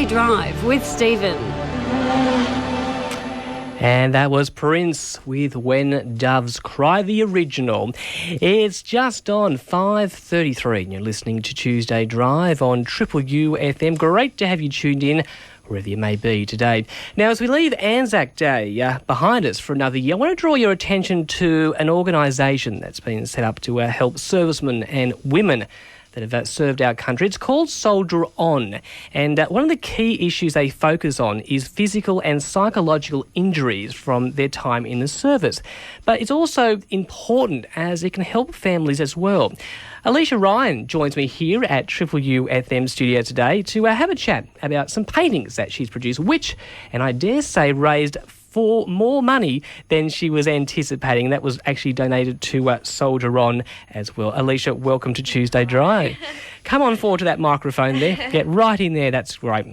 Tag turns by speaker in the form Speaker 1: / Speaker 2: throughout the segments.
Speaker 1: Drive with Stephen.
Speaker 2: And that was Prince with When Doves Cry, the original. It's just on 5:33 and you're listening to Tuesday Drive on Triple UUU FM. Great to have you tuned in wherever you may be today. Now, as we leave Anzac Day behind us for another year, I want to draw your attention to an organisation that's been set up to help servicemen and women that have served our country. It's called Soldier On, and one of the key issues they focus on is physical and psychological injuries from their time in the service. But it's also important as it can help families as well. Eleisha Ryan joins me here at Triple UUU FM Studio today to have a chat about some paintings that she's produced, which, and I dare say, raised for more money than she was anticipating. That was actually donated to Soldier On as well. Eleisha, welcome to Tuesday Drive. Come on forward to that microphone there. Get right in there. That's great.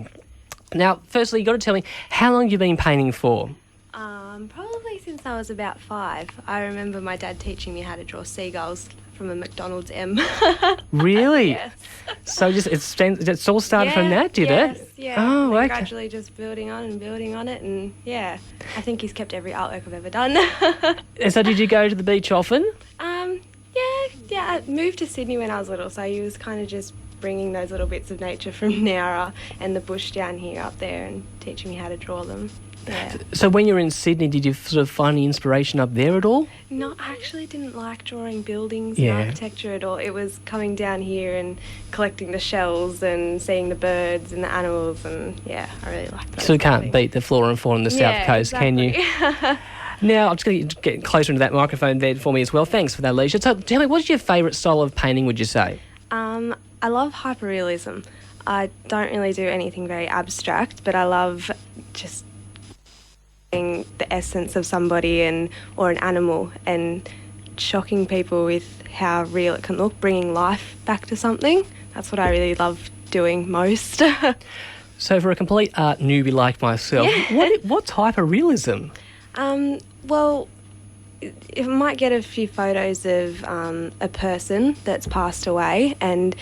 Speaker 2: Now, firstly, you've got to tell me, how long have you been painting for?
Speaker 3: Probably since I was about 5. I remember my dad teaching me how to draw seagulls from a McDonald's M.
Speaker 2: Really?
Speaker 3: Yes.
Speaker 2: So it's all started from that, did it?
Speaker 3: Yeah.
Speaker 2: Oh,
Speaker 3: and
Speaker 2: okay.
Speaker 3: Gradually just building on it, and yeah, I think he's kept every artwork I've ever done.
Speaker 2: And so did you go to the beach often?
Speaker 3: Yeah. I moved to Sydney when I was little, so he was kind of just bringing those little bits of nature from Nowra and the bush down here up there and teaching me how to draw them. Yeah.
Speaker 2: So when you were in Sydney, did you sort of find the inspiration up there at all?
Speaker 3: No, I actually didn't like drawing buildings
Speaker 2: Yeah.
Speaker 3: and architecture at all. It was coming down here and collecting the shells and seeing the birds and the animals, and yeah, I really liked that.
Speaker 2: So you can't beat the flora and fauna on the South Coast, can you? Now, I'm just going to get closer into that microphone there for me as well. Thanks for that, Eleisha. So tell me, what's your favourite style of painting, would you say?
Speaker 3: I love hyperrealism. I don't really do anything very abstract, but I love just the essence of somebody or an animal and shocking people with how real it can look, bringing life back to something. That's what I really love doing most.
Speaker 2: So for a complete art newbie like myself, what type of realism?
Speaker 3: Well, it might get a few photos of a person that's passed away, and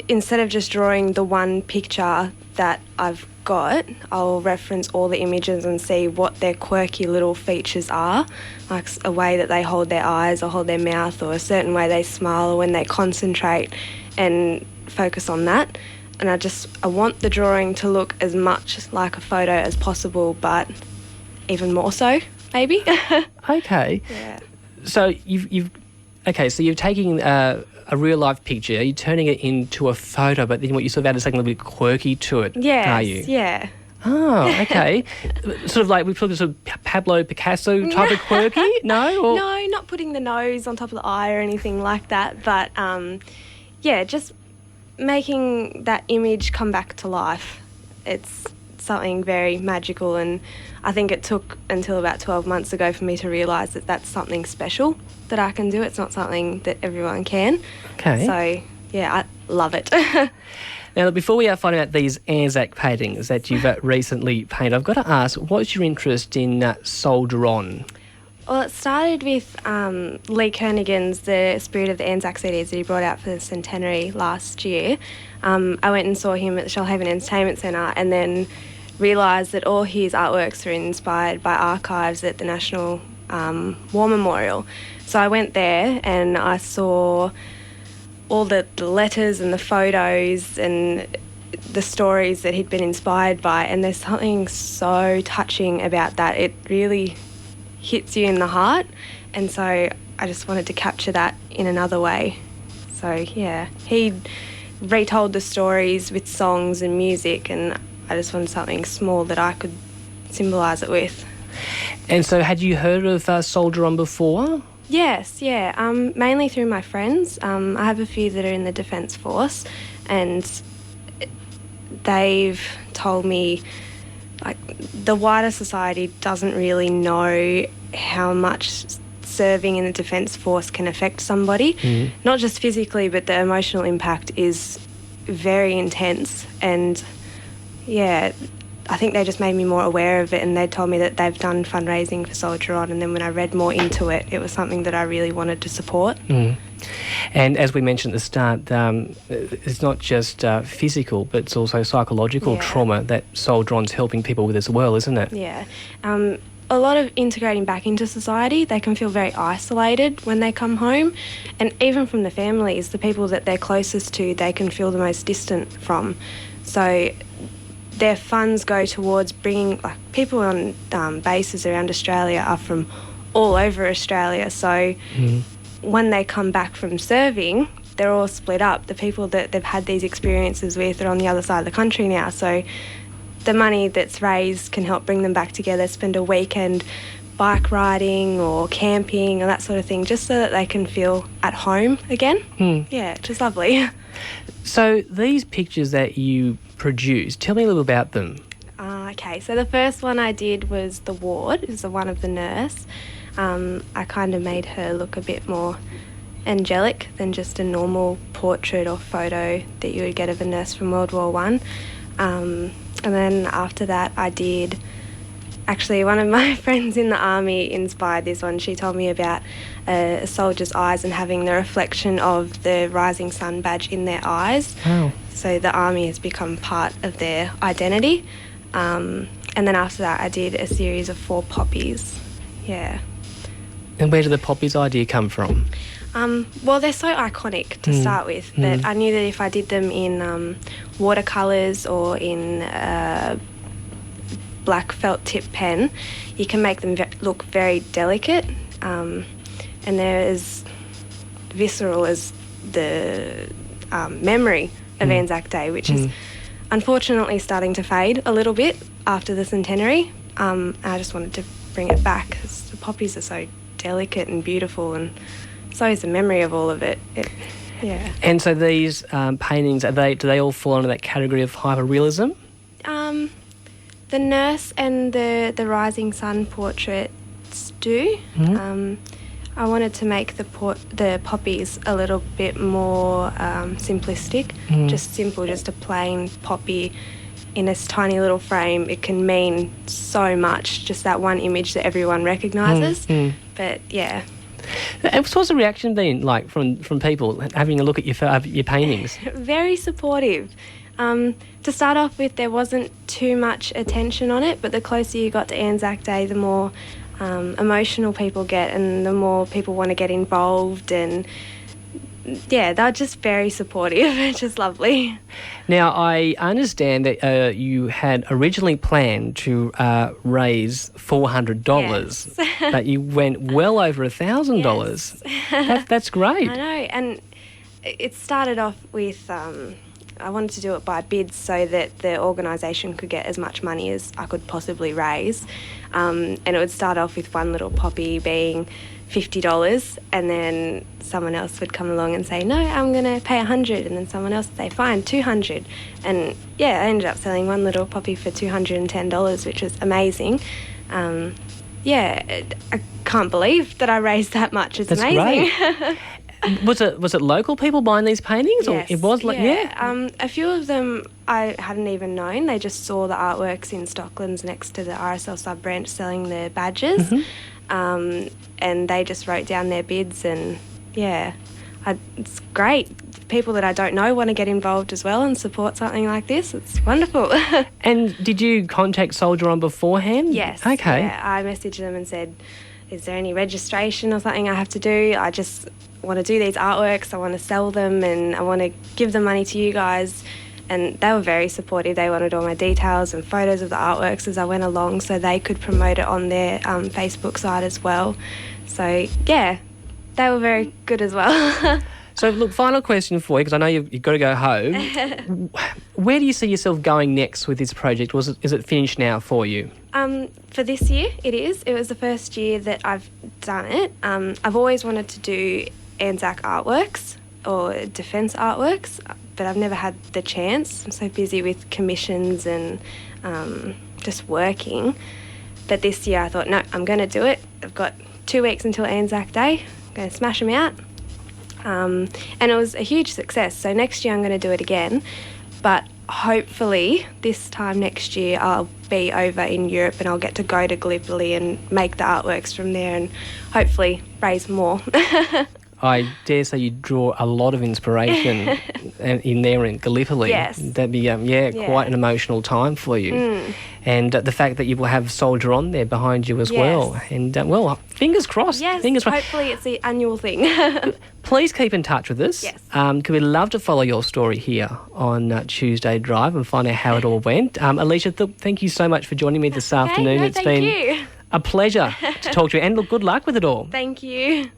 Speaker 3: instead of just drawing the one picture that I've got, I'll reference all the images and see what their quirky little features are, like a way that they hold their eyes or hold their mouth, or a certain way they smile or when they concentrate, and focus on that. And I want the drawing to look as much like a photo as possible, but even more so, maybe.
Speaker 2: Okay.
Speaker 3: Yeah.
Speaker 2: So you're taking a real life picture, you're turning it into a photo, but then what you sort of add is something a little bit quirky to it, are you?
Speaker 3: Yeah.
Speaker 2: Oh, okay. Sort of like we put sort of Pablo Picasso type of quirky? No? Or?
Speaker 3: No, not putting the nose on top of the eye or anything like that, but just making that image come back to life. It's something very magical, and I think it took until about 12 months ago for me to realise that that's something special that I can do. It's not something that everyone can.
Speaker 2: Okay.
Speaker 3: So, yeah, I love it.
Speaker 2: Now, before we find out these Anzac paintings that you've recently painted, I've got to ask, what's your interest in Soldier On?
Speaker 3: Well, it started with Lee Kernaghan's The Spirit of the Anzac CDs that he brought out for the centenary last year. I went and saw him at the Shoalhaven Entertainment Centre, and then realised that all his artworks are inspired by archives at the National War Memorial. So I went there and I saw all the letters and the photos and the stories that he'd been inspired by, and there's something so touching about that. It really hits you in the heart, and so I just wanted to capture that in another way. So yeah, he retold the stories with songs and music, and I just wanted something small that I could symbolise it with.
Speaker 2: And so had you heard of Soldier On before?
Speaker 3: Yes, yeah, mainly through my friends. I have a few that are in the Defence Force, and they've told me like the wider society doesn't really know how much serving in the Defence Force can affect somebody, not just physically, but the emotional impact is very intense. And yeah, I think they just made me more aware of it, and they told me that they've done fundraising for Soldier On, and then when I read more into it, it was something that I really wanted to support.
Speaker 2: And as we mentioned at the start, it's not just physical, but it's also psychological trauma that Soldier-On's helping people with as well, isn't it?
Speaker 3: Yeah. A lot of integrating back into society, they can feel very isolated when they come home, and even from the families, the people that they're closest to, they can feel the most distant from. So their funds go towards bringing, like, people on bases around Australia are from all over Australia, so when they come back from serving, they're all split up. The people that they've had these experiences with are on the other side of the country now, so the money that's raised can help bring them back together, spend a weekend bike riding or camping or that sort of thing, just so that they can feel at home again. Yeah, which is lovely.
Speaker 2: So these pictures that you produced, tell me a little about them.
Speaker 3: Okay, so the first one I did was the ward. It was the one of the nurse. I kind of made her look a bit more angelic than just a normal portrait or photo that you would get of a nurse from World War One. And then after that I did, actually one of my friends in the army inspired this one. She told me about a soldier's eyes and having the reflection of the rising sun badge in their eyes.
Speaker 2: Wow.
Speaker 3: So the army has become part of their identity. And then after that I did a series of 4 poppies. Yeah.
Speaker 2: And where did the poppies idea come from?
Speaker 3: Well, they're so iconic to start with, but I knew that if I did them in watercolours or in black felt tip pen, you can make them look very delicate, and they're as visceral as the memory of Anzac Day, which is unfortunately starting to fade a little bit after the centenary. I just wanted to bring it back because the poppies are so delicate and beautiful, and so is the memory of all of it. Yeah.
Speaker 2: And so these paintings, do they all fall under that category of hyperrealism?
Speaker 3: The nurse and the rising sun portraits do. I wanted to make the poppies a little bit more simplistic, just simple, just a plain poppy in this tiny little frame. It can mean so much, just that one image that everyone recognises. But yeah.
Speaker 2: What's the reaction been like from people having a look at your paintings?
Speaker 3: Very supportive. To start off with, there wasn't too much attention on it, but the closer you got to Anzac Day, the more emotional people get and the more people want to get involved, and yeah, they're just very supportive, which is lovely.
Speaker 2: Now, I understand that you had originally planned to raise $400,
Speaker 3: yes.
Speaker 2: but you went well over $1,000.
Speaker 3: Yes.
Speaker 2: That's great.
Speaker 3: I know, and it started off with I wanted to do it by bids so that the organisation could get as much money as I could possibly raise, and it would start off with one little poppy being $50, and then someone else would come along and say, no, I'm going to pay $100, and then someone else would say, fine, $200. And yeah, I ended up selling one little poppy for $210, which was amazing. Yeah, I can't believe that I raised that much. It's amazing.
Speaker 2: Great. Was it local people buying these paintings?
Speaker 3: Yes,
Speaker 2: or it was like
Speaker 3: yeah. A few of them I hadn't even known. They just saw the artworks in Stocklands next to the RSL sub-branch selling the badges. And they just wrote down their bids, and yeah, it's great. People that I don't know want to get involved as well and support something like this. It's wonderful.
Speaker 2: And did you contact Soldier-On beforehand?
Speaker 3: Yes.
Speaker 2: Okay.
Speaker 3: Yeah, I messaged them and said, is there any registration or something I have to do? I just want to do these artworks, I want to sell them, and I want to give the money to you guys. And they were very supportive. They wanted all my details and photos of the artworks as I went along so they could promote it on their Facebook site as well. So, yeah, they were very good as well.
Speaker 2: So, look, final question for you, because I know you've got to go home. Where do you see yourself going next with this project? Is it finished now for you?
Speaker 3: For this year, it is. It was the first year that I've done it. I've always wanted to do Anzac artworks or defence artworks, but I've never had the chance. I'm so busy with commissions and just working. But this year I thought, no, I'm going to do it. I've got 2 weeks until Anzac Day. I'm going to smash them out. And it was a huge success. So next year I'm going to do it again. But hopefully this time next year I'll be over in Europe and I'll get to go to Gallipoli and make the artworks from there and hopefully raise more.
Speaker 2: I dare say you draw a lot of inspiration in there in Gallipoli.
Speaker 3: Yes.
Speaker 2: That'd be, quite an emotional time for you. And the fact that you will have Soldier On there behind you as well. And, fingers crossed.
Speaker 3: Yes,
Speaker 2: Fingers crossed.
Speaker 3: hopefully it's the annual thing.
Speaker 2: Please keep in touch with us.
Speaker 3: Yes.
Speaker 2: Could we love to follow your story here on Tuesday Drive and find out how it all went. Eleisha, thank you so much for joining me this afternoon.
Speaker 3: No,
Speaker 2: It's
Speaker 3: thank
Speaker 2: been
Speaker 3: you.
Speaker 2: a pleasure to talk to you. And look, good luck with it all.
Speaker 3: Thank you.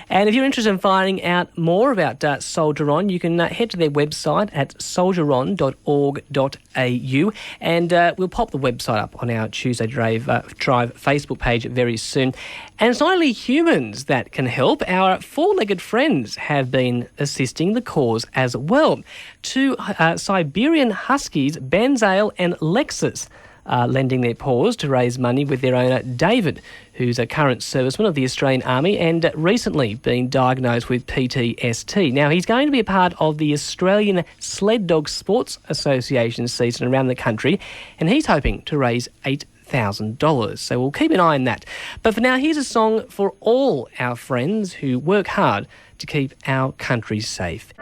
Speaker 2: And if you're interested in finding out more about Soldier On, you can head to their website at soldieron.org.au, and we'll pop the website up on our Tuesday Drive Facebook page very soon. And it's not only humans that can help. Our four-legged friends have been assisting the cause as well. Two Siberian Huskies, Banzale and Lexus, lending their paws to raise money with their owner, David, who's a current serviceman of the Australian Army and recently been diagnosed with PTSD. Now, he's going to be a part of the Australian Sled Dog Sports Association season around the country, and he's hoping to raise $8,000. So we'll keep an eye on that. But for now, here's a song for all our friends who work hard to keep our country safe.